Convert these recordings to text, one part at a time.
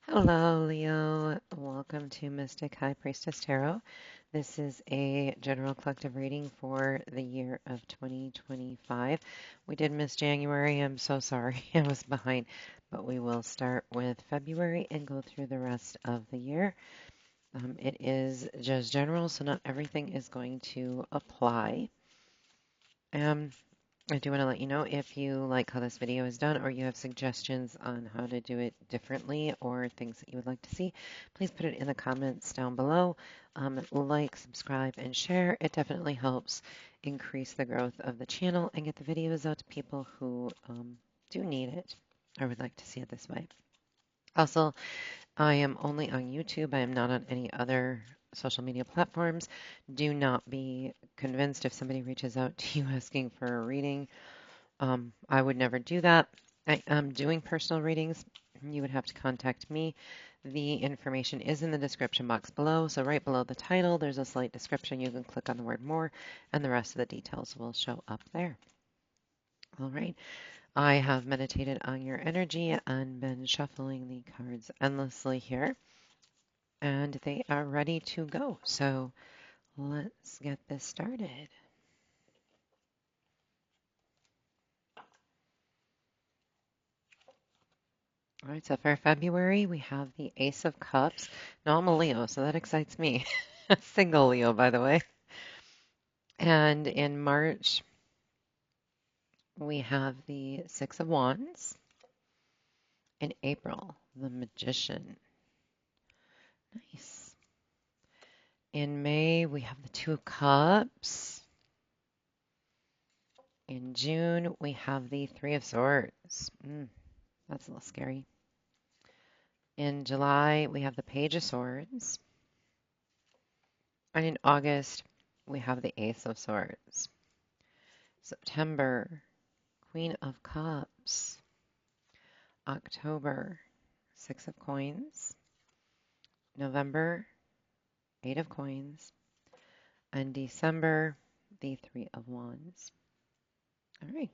Hello, Leo. Welcome to Mystic High Priestess Tarot. This is a general collective reading for the year of 2025. We did miss January. I'm so sorry. I was behind, but we will start with February and go through the rest of the year. It is just general, so not everything is going to apply. I do want to let you know if you like how this video is done or you have suggestions on how to do it differently or things that you would like to see, please put it in the comments down below. Like, subscribe, and share. It definitely helps increase the growth of the channel and get the videos out to people who do need it or would like to see it this way. Also, I am only on YouTube. I am not on any other social media platforms. Do not be convinced if somebody reaches out to you asking for a reading. I would never do that. I am doing personal readings. You would have to contact me. The information is in the description box below. So right below the title, there's a slight description. You can click on the word more, and the rest of the details will show up there. All right. I have meditated on your energy and been shuffling the cards endlessly here, and they are ready to go. So let's get this started. All right, so for February, we have the Ace of Cups. Now, I'm a Leo, so that excites me. Single Leo, by the way. And in March, we have the Six of Wands. In April, the Magician. Nice. In May, we have the Two of Cups. In June, we have the Three of Swords. That's a little scary. In July, we have the Page of Swords. And in August, we have the Ace of Swords. September, Queen of Cups. October, Six of Coins. November, Eight of Coins. And December, the Three of Wands. All right.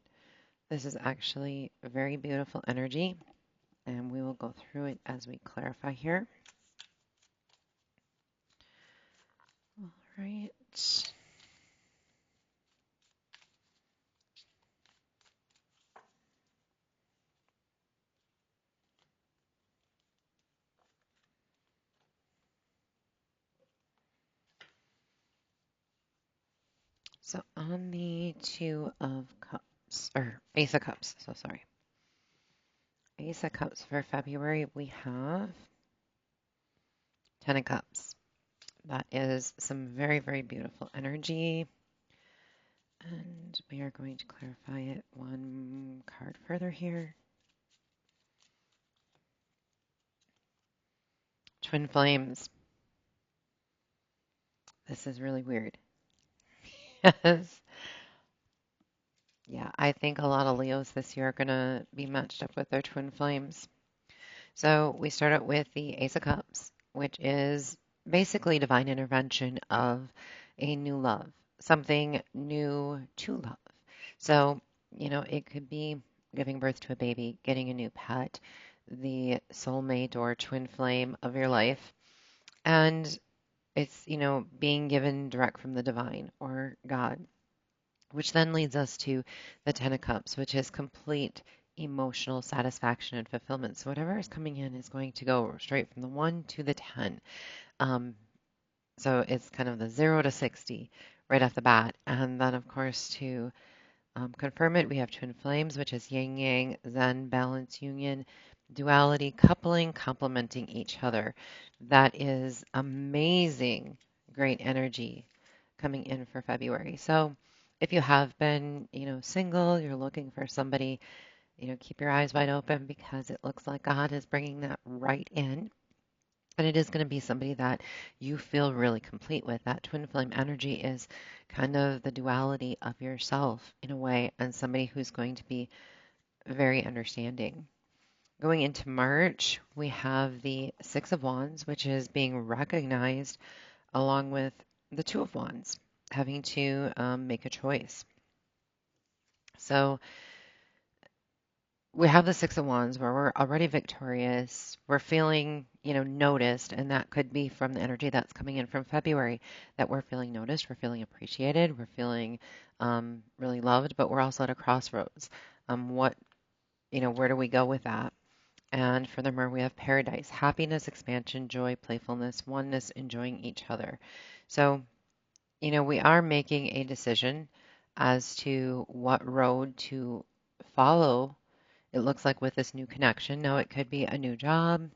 This is actually a very beautiful energy, and we will go through it as we clarify here. All right. So on the Two of Cups, or Ace of Cups, so sorry. Ace of Cups for February, we have Ten of Cups. That is some very, very beautiful energy. And we are going to clarify it one card further here. Twin Flames. This is really weird. Yes. Yeah, I think a lot of Leos this year are going to be matched up with their twin flames. So we start out with the Ace of Cups, which is basically divine intervention of a new love, something new to love. So, it could be giving birth to a baby, getting a new pet, the soulmate or twin flame of your life. And it's, being given direct from the divine or God, which then leads us to the Ten of Cups, which is complete emotional satisfaction and fulfillment. So whatever is coming in is going to go straight from the 1 to the 10. Um, so it's kind of the 0 to 60 right off the bat. And then, of course, to confirm it, we have twin flames, which is yin yang, zen, balance, union, duality, coupling, complementing each other. That is amazing, great energy coming in for February. So if you have been, single, you're looking for somebody, keep your eyes wide open because it looks like God is bringing that right in. And it is going to be somebody that you feel really complete with. That twin flame energy is kind of the duality of yourself in a way, and somebody who's going to be very understanding. Going into March, we have the Six of Wands, which is being recognized along with the Two of Wands, having to make a choice. So we have the Six of Wands where we're already victorious. We're feeling, noticed, and that could be from the energy that's coming in from February, that we're feeling noticed, we're feeling appreciated, we're feeling really loved, but we're also at a crossroads. Where do we go with that? And furthermore, we have paradise, happiness, expansion, joy, playfulness, oneness, enjoying each other. So, we are making a decision as to what road to follow. It looks like with this new connection. Now, it could be a new job,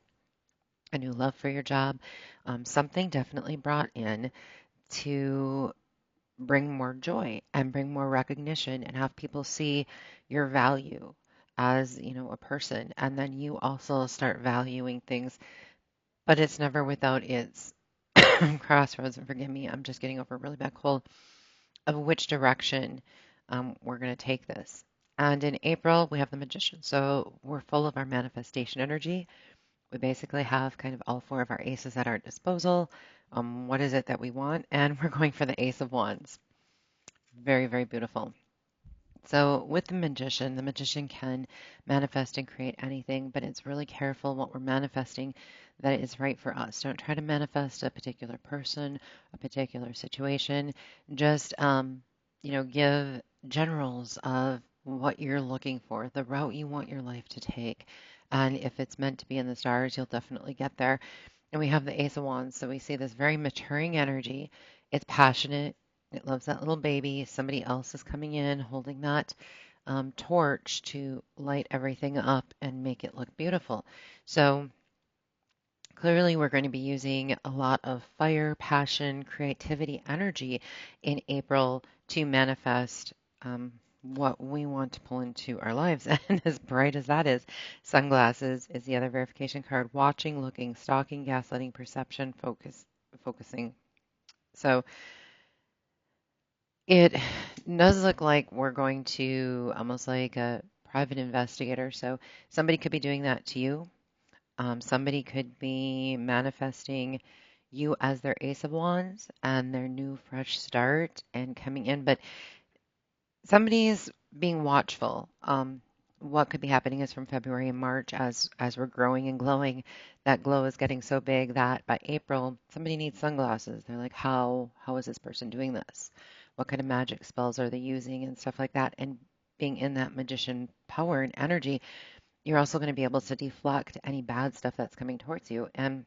a new love for your job, something definitely brought in to bring more joy and bring more recognition and have people see your value as, a person. And then you also start valuing things, but it's never without its crossroads. And forgive me, I'm just getting over a really bad cold of which direction we're going to take this. And in April, we have the Magician. So we're full of our manifestation energy. We basically have kind of all four of our aces at our disposal. What is it that we want? And we're going for the Ace of Wands. Very, very beautiful. So with the magician can manifest and create anything, but it's really careful what we're manifesting that it is right for us. Don't try to manifest a particular person, a particular situation. Just, give generals of what you're looking for, the route you want your life to take. And if it's meant to be in the stars, you'll definitely get there. And we have the Ace of Wands, so we see this very maturing energy. It's passionate. It loves that little baby. Somebody else is coming in holding that torch to light everything up and make it look beautiful. So clearly, we're going to be using a lot of fire, passion, creativity, energy in April to manifest what we want to pull into our lives. And as bright as that is, sunglasses is the other verification card. Watching, looking, stalking, gaslighting, perception, focusing. So it does look like we're going to almost like a private investigator. So somebody could be doing that to you. Somebody could be manifesting you as their Ace of Wands and their new fresh start and coming in, but somebody's being watchful. What could be happening is from February and March, as we're growing and glowing, that glow is getting so big that by April, somebody needs sunglasses. They're like, how is this person doing this? What kind of magic spells are they using and stuff like that? And being in that magician power and energy, you're also going to be able to deflect any bad stuff that's coming towards you. And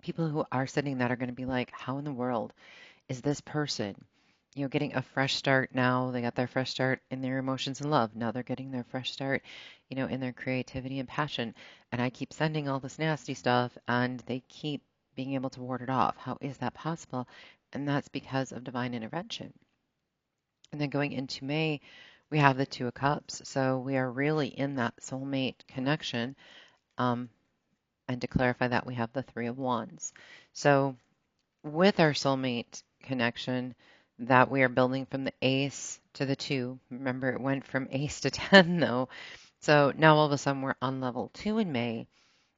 people who are sitting that are going to be like, how in the world is this person, getting a fresh start now? They got their fresh start in their emotions and love. Now they're getting their fresh start, in their creativity and passion. And I keep sending all this nasty stuff and they keep being able to ward it off. How is that possible? And that's because of divine intervention. And then going into May, we have the Two of Cups. So we are really in that soulmate connection. Um, and to clarify that, we have the Three of Wands. So with our soulmate connection that we are building from the ace to the two, remember it went from ace to 10 though. So now all of a sudden we're on level 2 in May.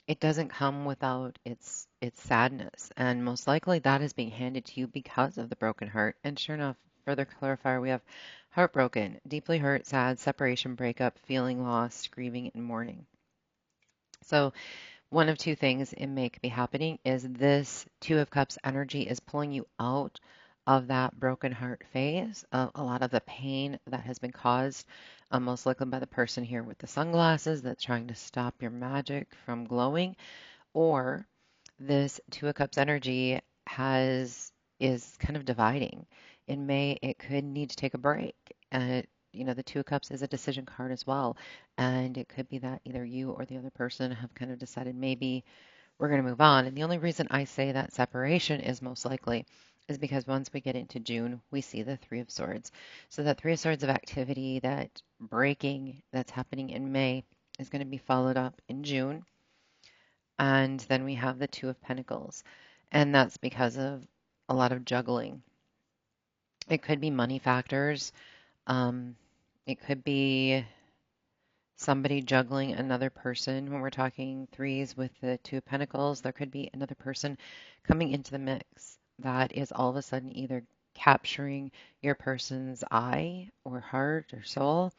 It doesn't come without its sadness, and most likely that is being handed to you because of the broken heart. And sure enough, further clarifier, we have heartbroken, deeply hurt, sad, separation, breakup, feeling lost, grieving, and mourning. So one of two things it may be happening is this Two of Cups energy is pulling you out of that broken heart phase, a lot of the pain that has been caused, most likely by the person here with the sunglasses that's trying to stop your magic from glowing, or this Two of Cups energy is kind of dividing. In May, it could need to take a break. And the Two of Cups is a decision card as well. And it could be that either you or the other person have kind of decided maybe we're going to move on. And the only reason I say that separation is most likely is because once we get into June, we see the Three of Swords. So that Three of Swords of activity, that breaking that's happening in May is going to be followed up in June. And then we have the Two of Pentacles. And that's because of a lot of juggling. It could be money factors. It could be somebody juggling another person. When we're talking threes with the Two of Pentacles, there could be another person coming into the mix that is all of a sudden either capturing your person's eye or heart or soul,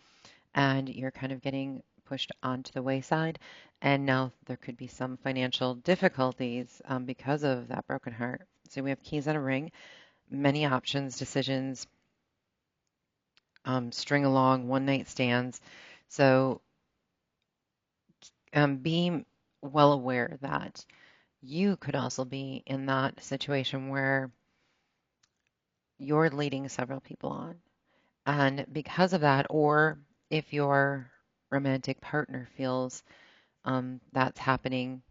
and you're kind of getting pushed onto the wayside. And now there could be some financial difficulties because of that broken heart. So we have keys on a ring, many options, decisions, string along, one night stands. So be well aware that you could also be in that situation where you're leading several people on. And because of that, or if your romantic partner feels that's happening,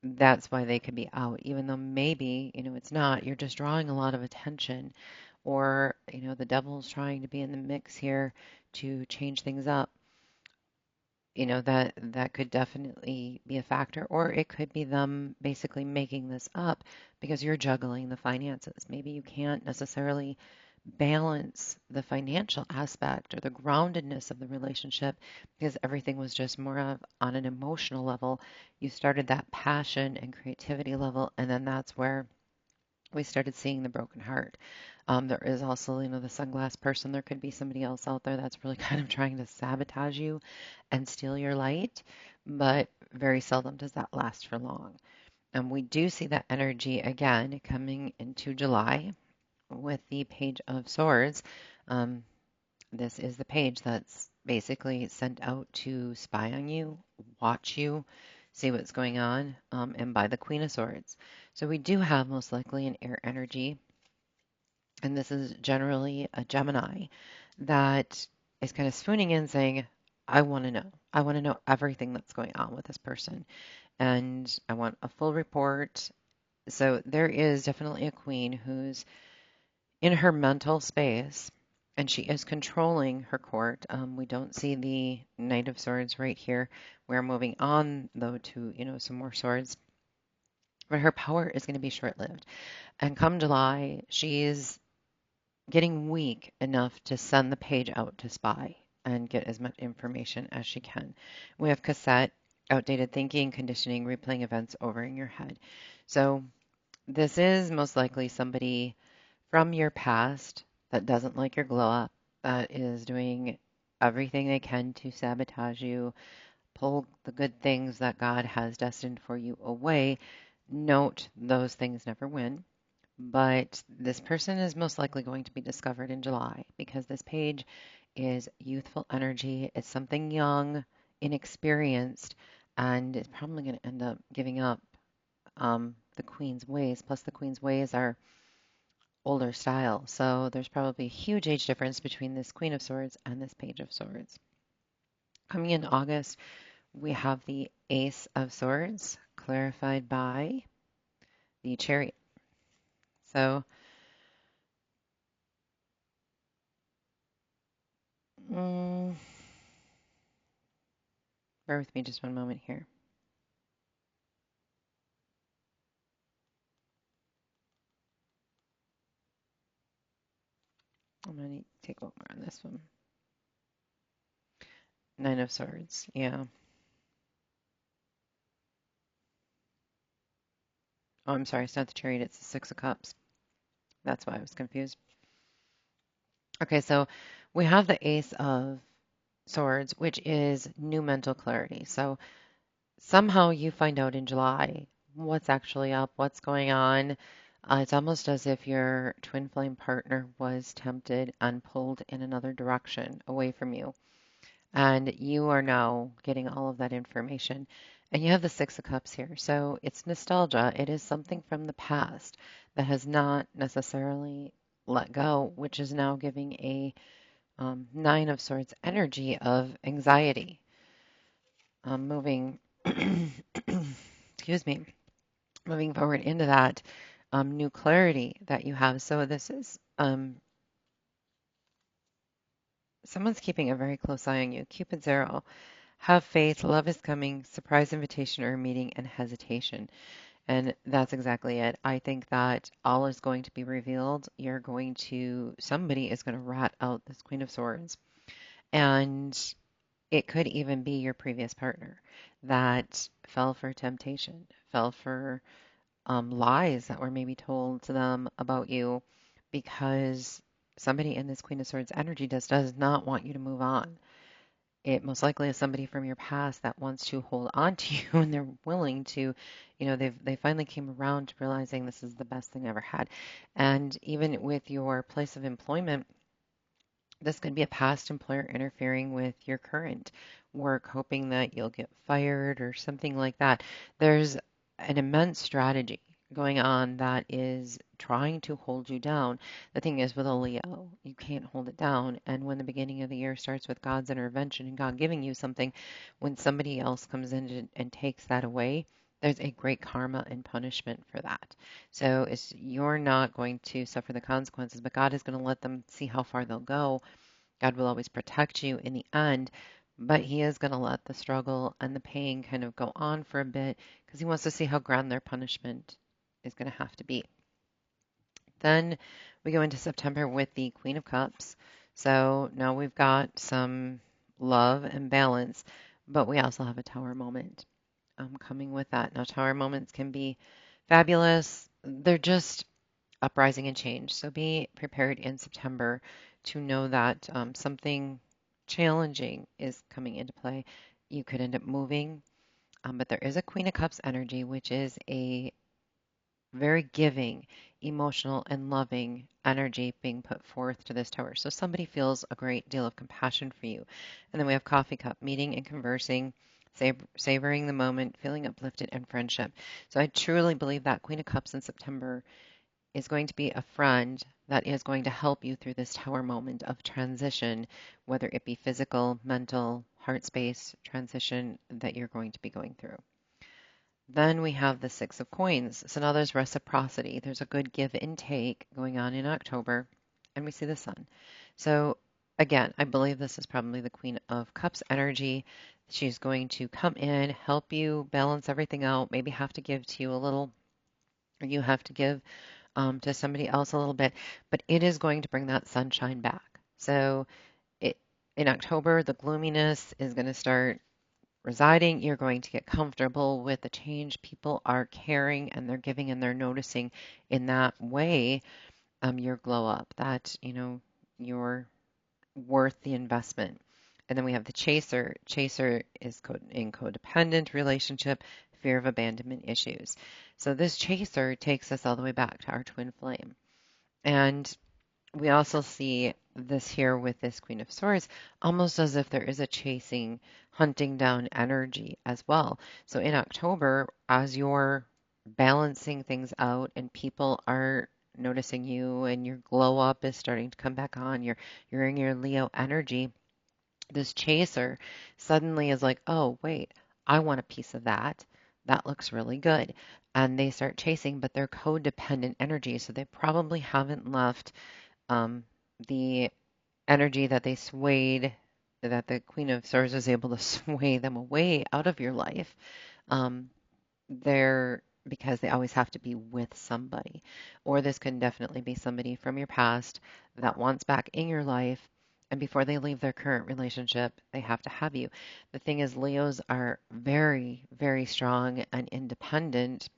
that's why they could be out, even though maybe, it's not. You're just drawing a lot of attention, or, the devil's trying to be in the mix here to change things up. That could definitely be a factor, or it could be them basically making this up because you're juggling the finances. Maybe you can't necessarily balance the financial aspect or the groundedness of the relationship because everything was just more of on an emotional level. You started that passion and creativity level, and then that's where we started seeing the broken heart. There is also, the sunglass person. There could be somebody else out there that's really kind of trying to sabotage you and steal your light, but very seldom does that last for long. And we do see that energy again coming into July with the Page of Swords. Um, this is the page that's basically sent out to spy on you, watch you, see what's going on, and by the Queen of Swords. So we do have most likely an air energy, and this is generally a Gemini that is kind of swooning in saying, I want to know. I want to know everything that's going on with this person, and I want a full report. So there is definitely a queen who's in her mental space, and she is controlling her court. We don't see the Knight of Swords right here. We're moving on, though, to, some more swords. But her power is going to be short-lived. And come July, she's getting weak enough to send the page out to spy and get as much information as she can. We have cassette, outdated thinking, conditioning, replaying events over in your head. So this is most likely somebody from your past that doesn't like your glow up, that is doing everything they can to sabotage you, pull the good things that God has destined for you away. Note those things never win. But this person is most likely going to be discovered in July because this page is youthful energy. It's something young, inexperienced, and it's probably going to end up giving up the Queen's ways. Plus, the Queen's ways are older style. So there's probably a huge age difference between this Queen of Swords and this Page of Swords. Coming in August, we have the Ace of Swords, clarified by the Chariot. So, bear with me just one moment here. I'm going to take a look more on this one. Nine of Swords, yeah. Oh, I'm sorry, it's not the Chariot, it's the Six of Cups. That's why I was confused. Okay, so we have the Ace of Swords, which is new mental clarity. So somehow you find out in July what's actually up, what's going on. It's almost as if your twin flame partner was tempted and pulled in another direction away from you. And you are now getting all of that information. And you have the Six of Cups here. So it's nostalgia. It is something from the past that has not necessarily let go, which is now giving a Nine of Swords energy of anxiety. Moving, excuse me, moving forward into that new clarity that you have. So this is someone's keeping a very close eye on you. Cupid's arrow. Have faith, love is coming, surprise invitation or meeting, and hesitation. And that's exactly it. I think that all is going to be revealed. Somebody is going to rat out this Queen of Swords. And it could even be your previous partner that fell for temptation, fell for lies that were maybe told to them about you because somebody in this Queen of Swords energy does not want you to move on. it most likely is somebody from your past that wants to hold on to you and they're willing to, they finally came around to realizing this is the best thing I ever had. And even with your place of employment, this could be a past employer interfering with your current work, hoping that you'll get fired or something like that. There's an immense strategy going on that is trying to hold you down. The thing is, with a Leo, you can't hold it down. And when the beginning of the year starts with God's intervention and God giving you something, when somebody else comes in and takes that away, there's a great karma and punishment for that. So you're not going to suffer the consequences, but God is going to let them see how far they'll go. God will always protect you in the end, but He is going to let the struggle and the pain kind of go on for a bit because He wants to see how grand their punishment is going to have to be. Then we go into September with the Queen of Cups. So now we've got some love and balance, but we also have a Tower moment coming with that. Now, Tower moments can be fabulous. They're just uprising and change. So be prepared in September to know that something challenging is coming into play. You could end up moving, but there is a Queen of Cups energy, which is a very giving, emotional, and loving energy being put forth to this tower. So somebody feels a great deal of compassion for you. And then we have Coffee Cup, meeting and conversing, savoring the moment, feeling uplifted, and friendship. So I truly believe that Queen of Cups in September is going to be a friend that is going to help you through this tower moment of transition, whether it be physical, mental, heart space transition that you're going to be going through. Then we have the Six of Coins. So now there's reciprocity. There's a good give and take going on in October, and we see the Sun. So again, I believe this is probably the Queen of Cups energy. She's going to come in, help you balance everything out, maybe have to give to you a little, or you have to give to somebody else a little bit, but it is going to bring that sunshine back. So in October, the gloominess is going to start residing. You're going to get comfortable with the change. People are caring and they're giving and they're noticing in that way your glow up, that, you're worth the investment. And then we have the chaser. Chaser is in codependent relationship, fear of abandonment issues. So this chaser takes us all the way back to our twin flame. And we also see this here with this Queen of Swords, almost as if there is a chasing, hunting down energy as well. So in October, as you're balancing things out and people are noticing you and your glow up is starting to come back on, you're in your Leo energy, this chaser suddenly is like, oh, wait, I want a piece of that. That looks really good. And they start chasing, but they're codependent energy. So they probably haven't left um, the energy that they swayed, that the Queen of Swords was able to sway them away out of your life. Um, they're because they always have to be with somebody. Or this can definitely be somebody from your past that wants back in your life. And before they leave their current relationship, they have to have you. The thing is, Leos are very, very strong and independent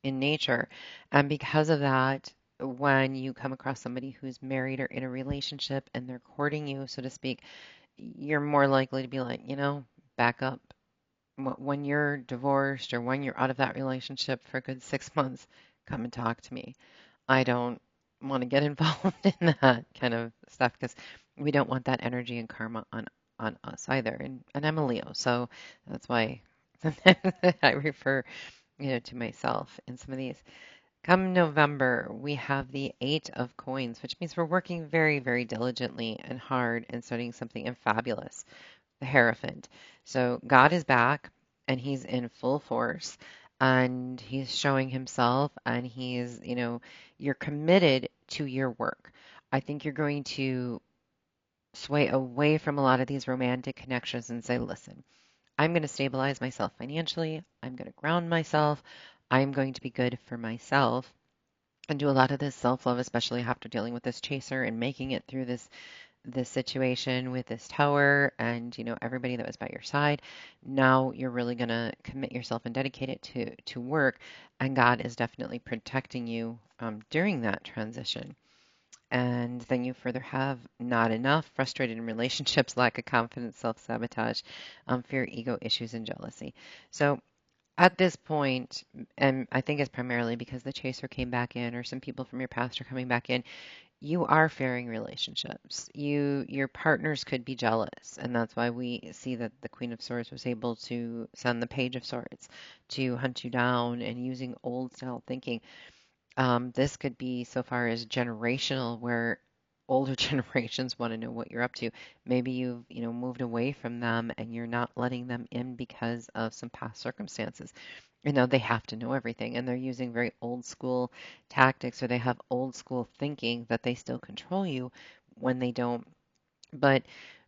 in nature. And because of that, when you come across somebody who's married or in a relationship and they're courting you, so to speak, you're more likely to be like, back up. When you're divorced or when you're out of that relationship for a good 6 months, come and talk to me. I don't want to get involved in that kind of stuff because we don't want that energy and karma on us either. And I'm a Leo, so that's why I refer to myself in some of these. Come November, we have the Eight of Coins, which means we're working very, very diligently and hard and starting something and fabulous. The Hierophant. So God is back and he's in full force and he's showing himself and he's, you're committed to your work. I think you're going to sway away from a lot of these romantic connections and say, listen, I'm going to stabilize myself financially. I'm going to ground myself. I'm going to be good for myself and do a lot of this self-love, especially after dealing with this chaser and making it through this situation with this tower and everybody that was by your side. Now you're really going to commit yourself and dedicate it to work, and God is definitely protecting you during that transition. And then you further have not enough, frustrated in relationships, lack of confidence, self-sabotage, fear, ego issues, and jealousy. So at this point, and I think it's primarily because the chaser came back in, or some people from your past are coming back in, you are fearing relationships. Your partners could be jealous, and that's why we see that the Queen of Swords was able to send the Page of Swords to hunt you down and using old style thinking. This could be so far as generational, where older generations want to know what you're up to. Maybe you've, moved away from them and you're not letting them in because of some past circumstances. They have to know everything, and they're using very old school tactics, or they have old school thinking that they still control you when they don't. But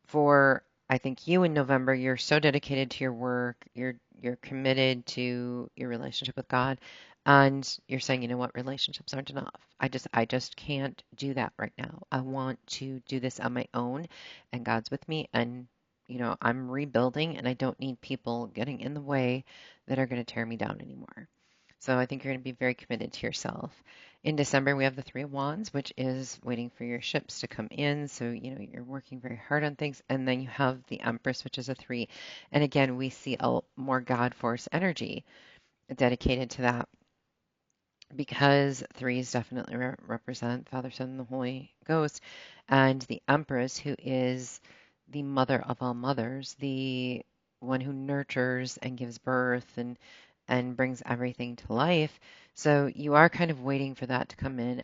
for I think you in November, you're so dedicated to your work, you're committed to your relationship with God, and you're saying, you know what, relationships aren't enough. I just can't do that right now. I want to do this on my own, and God's with me, and I'm rebuilding, and I don't need people getting in the way that are going to tear me down anymore. So I think you're going to be very committed to yourself. In December, we have the Three of Wands, which is waiting for your ships to come in. So, you're working very hard on things. And then you have the Empress, which is a three. And again, we see a more God force energy dedicated to that because threes definitely represent Father, Son, and the Holy Ghost. And the Empress, who is the mother of all mothers, the one who nurtures and gives birth and brings everything to life. So you are kind of waiting for that to come in.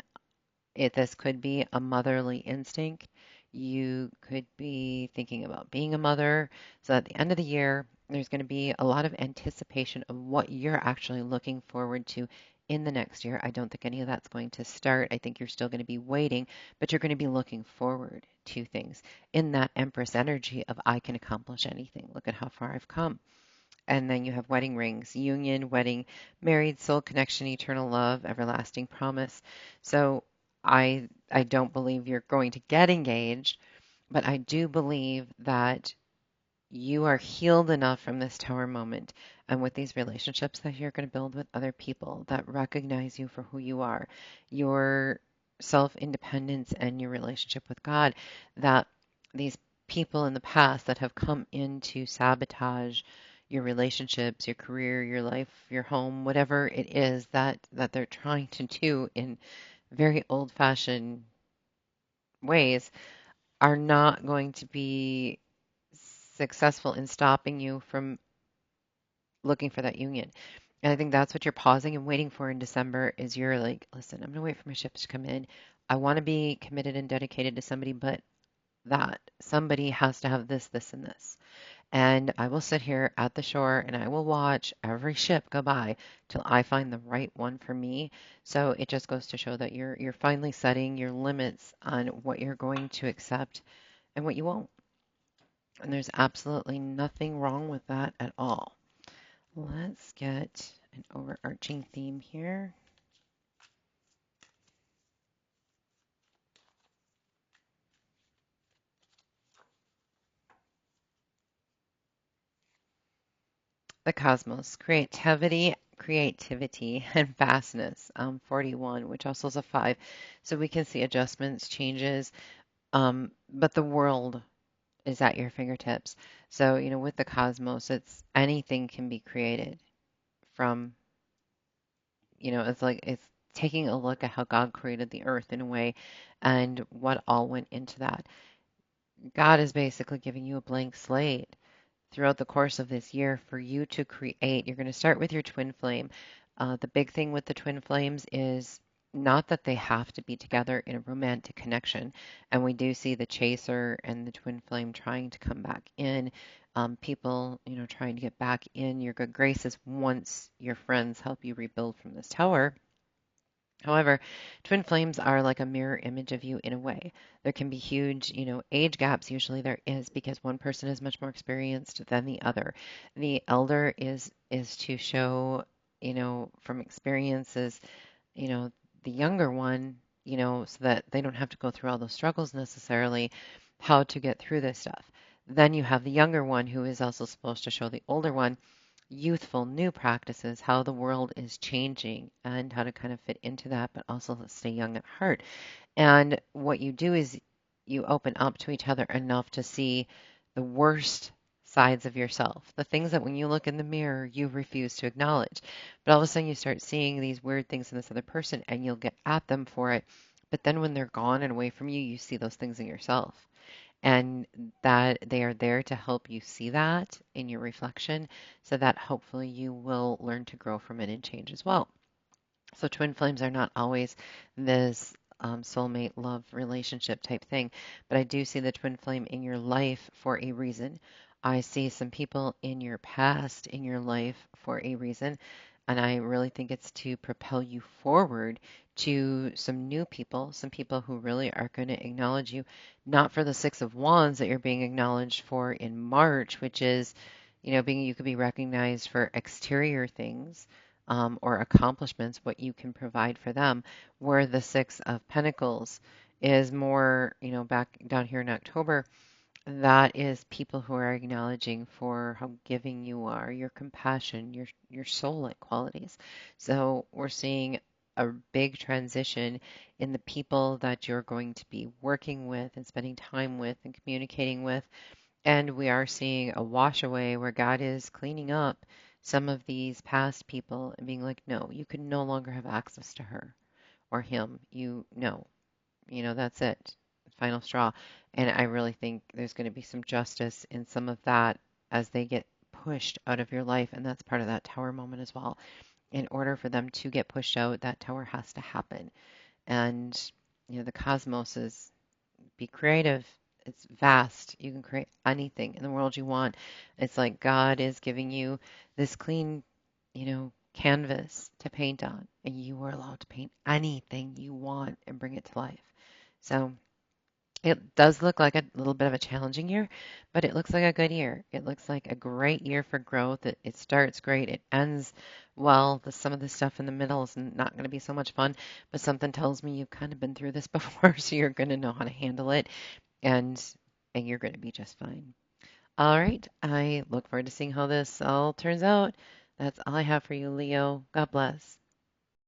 This could be a motherly instinct. You could be thinking about being a mother. So at the end of the year, there's going to be a lot of anticipation of what you're actually looking forward to in the next year. I don't think any of that's going to start. I think you're still going to be waiting, but you're going to be looking forward to things in that Empress energy of I can accomplish anything. Look at how far I've come. And then you have wedding rings, union, wedding, married, soul connection, eternal love, everlasting promise. So I don't believe you're going to get engaged, but I do believe that you are healed enough from this tower moment and with these relationships that you're going to build with other people that recognize you for who you are, your self-independence and your relationship with God, that these people in the past that have come in to sabotage your relationships, your career, your life, your home, whatever it is that they're trying to do in very old-fashioned ways, are not going to be successful in stopping you from looking for that union. And I think that's what you're pausing and waiting for in December is you're like, listen, I'm going to wait for my ships to come in. I want to be committed and dedicated to somebody, but that somebody has to have this, this, and this. And I will sit here at the shore and I will watch every ship go by till I find the right one for me. So it just goes to show that you're finally setting your limits on what you're going to accept and what you won't. And there's absolutely nothing wrong with that at all. Let's get an overarching theme here. The cosmos, creativity, and vastness. 41, which also is a 5. So we can see adjustments, changes, but the world is at your fingertips. So, with the cosmos, it's anything can be created from, it's like it's taking a look at how God created the earth in a way and what all went into that. God is basically giving you a blank slate throughout the course of this year for you to create. You're going to start with your twin flame. The big thing with the twin flames is not that they have to be together in a romantic connection. And we do see the chaser and the twin flame trying to come back in. People, trying to get back in your good graces once your friends help you rebuild from this tower. However, twin flames are like a mirror image of you in a way. There can be huge, age gaps. Usually there is because one person is much more experienced than the other. The elder is to show, from experiences, you know, the younger one, so that they don't have to go through all those struggles necessarily, how to get through this stuff. Then you have the younger one who is also supposed to show the older one, youthful new practices, how the world is changing and how to kind of fit into that, but also stay young at heart. And what you do is you open up to each other enough to see the worst sides of yourself, the things that when you look in the mirror, you refuse to acknowledge. But all of a sudden, you start seeing these weird things in this other person and you'll get at them for it. But then when they're gone and away from you, you see those things in yourself. And that they are there to help you see that in your reflection so that hopefully you will learn to grow from it and change as well. So twin flames are not always this soulmate love relationship type thing, but I do see the twin flame in your life for a reason. I see some people in your past in your life for a reason, and I really think it's to propel you forward to some new people, some people who really are going to acknowledge you, not for the Six of Wands that you're being acknowledged for in March, which is, being you could be recognized for exterior things or accomplishments, what you can provide for them, where the Six of Pentacles is more, back down here in October, that is people who are acknowledging for how giving you are, your compassion, your soul-like qualities. So we're seeing a big transition in the people that you're going to be working with and spending time with and communicating with, and we are seeing a wash away where God is cleaning up some of these past people and being like, no, you can no longer have access to her or him. That's it. Final straw. And I really think there's going to be some justice in some of that as they get pushed out of your life. And that's part of that tower moment as well. In order for them to get pushed out, that tower has to happen. And, the cosmos is be creative. It's vast. You can create anything in the world you want. It's like God is giving you this clean, canvas to paint on, and you are allowed to paint anything you want and bring it to life. So it does look like a little bit of a challenging year, but it looks like a good year. It looks like a great year for growth. It starts great. It ends well. Some of the stuff in the middle is not going to be so much fun, but something tells me you've kind of been through this before, so you're going to know how to handle it, and and you're going to be just fine. All right. I look forward to seeing how this all turns out. That's all I have for you, Leo. God bless.